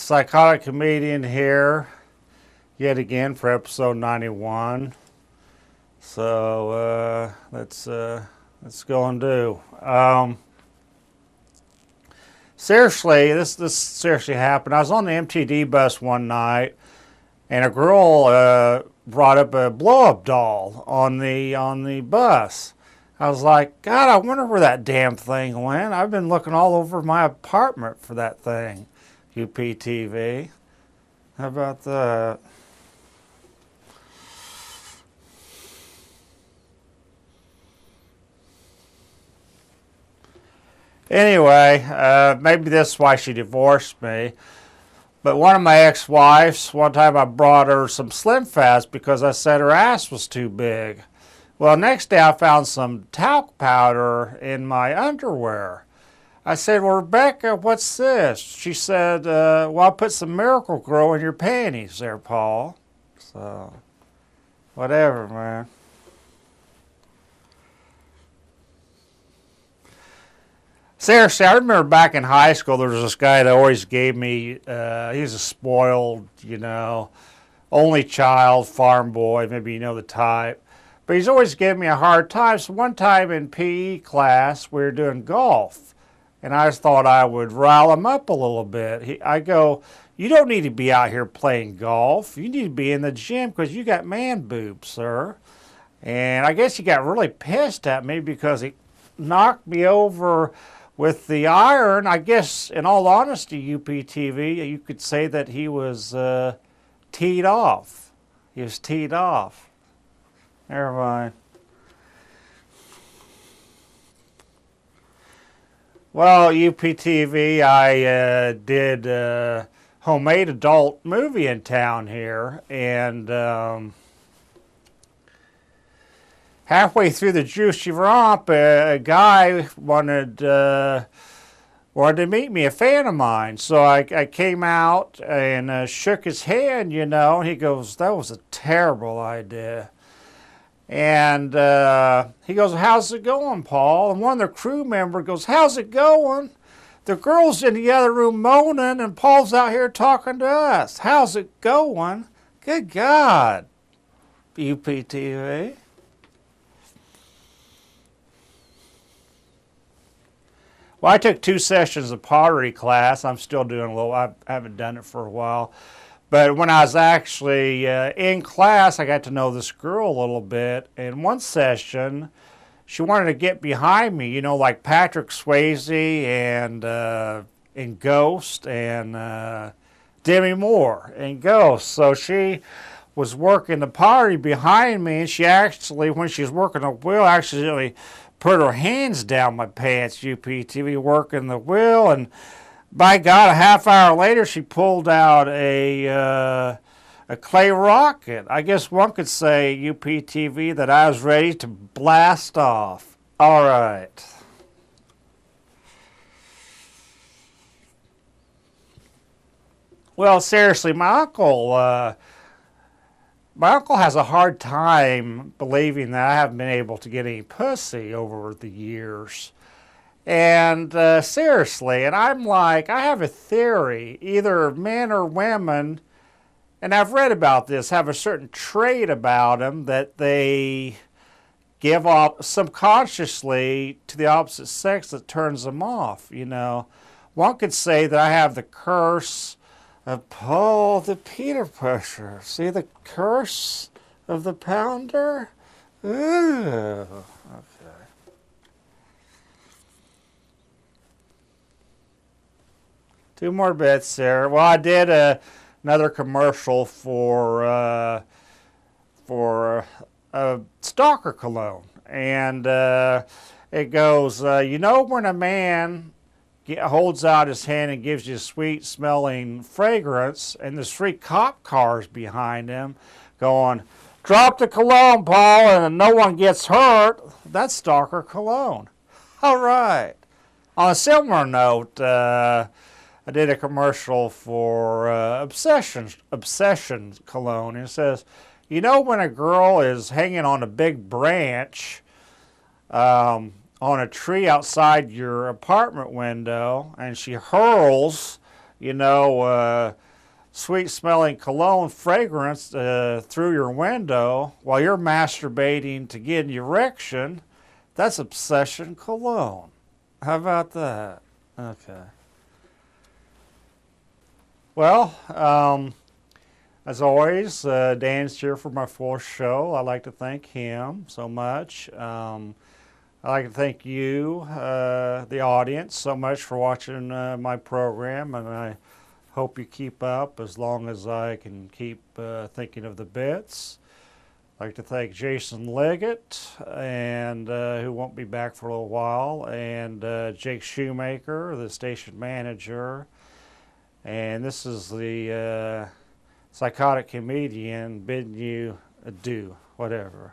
Psychotic comedian here, yet again for episode 91. So let's go and do. Seriously, this seriously happened. I was on the MTD bus one night, and a girl brought up a blow-up doll on the bus. I was like, God, I wonder where that damn thing went. I've been looking all over my apartment for that thing. UPTV. How about that? Anyway, maybe that's why she divorced me. But one of my ex-wives, one time I brought her some Slim Fast because I said her ass was too big. Well, next day I found some talc powder in my underwear. I said, well, Rebecca, what's this? She said, well, I put some Miracle Grow in your panties there, Paul. So, whatever, man. Seriously, I remember back in high school, there was this guy that always gave me, he was a spoiled, only child, farm boy, maybe you know the type. But he's always giving me a hard time. So one time in PE class, we were doing golf. And I just thought I would rile him up a little bit. I go, you don't need to be out here playing golf. You need to be in the gym because you got man boobs, sir. And I guess he got really pissed at me because he knocked me over with the iron. I guess, in all honesty, UPTV, you could say that he was teed off. He was teed off. Never mind. Well, UPTV, I did a homemade adult movie in town here, and halfway through the juicy romp, a guy wanted to meet me, a fan of mine. So I came out and shook his hand, and he goes, that was a terrible idea. And he goes, how's it going, Paul? And one of the crew members goes, how's it going? The girl's in the other room moaning, and Paul's out here talking to us. How's it going? Good God, UPTV. Well, I took 2 sessions of pottery class. I'm still doing a little. I haven't done it for a while. But when I was actually in class, I got to know this girl a little bit. In one session, she wanted to get behind me, like Patrick Swayze and in Ghost and Demi Moore in Ghost. So she was working the pottery behind me, and she actually, when she was working the wheel, accidentally put her hands down my pants, UPTV, working the wheel, and by God, a half hour later, she pulled out a clay rocket. I guess one could say, UPTV, that I was ready to blast off. All right. Well, seriously, my uncle has a hard time believing that I haven't been able to get any pussy over the years. And seriously, and I'm like, I have a theory, either men or women, and I've read about this, have a certain trait about them that they give off subconsciously to the opposite sex that turns them off, One could say that I have the curse of Paul the Peter Pusher. See the curse of the pounder? Ooh. Okay. Two more bits there. Well, I did another commercial for a stalker cologne, and it goes, when a man holds out his hand and gives you a sweet-smelling fragrance, and there's 3 cop cars behind him going, drop the cologne, Paul, and no one gets hurt. That's stalker cologne. All right. On a similar note, I did a commercial for Obsession cologne. And it says, when a girl is hanging on a big branch on a tree outside your apartment window and she hurls you know, sweet smelling cologne fragrance through your window while you're masturbating to get an erection, that's obsession cologne. How about that? Okay. Well, as always, Dan's here for my fourth show. I'd like to thank him so much. I'd like to thank you, the audience, so much for watching my program, and I hope you keep up as long as I can keep thinking of the bits. I'd like to thank Jason Leggett, and who won't be back for a little while, and Jake Shoemaker, the station manager. And this is the Psychotic comedian bidding you adieu, whatever.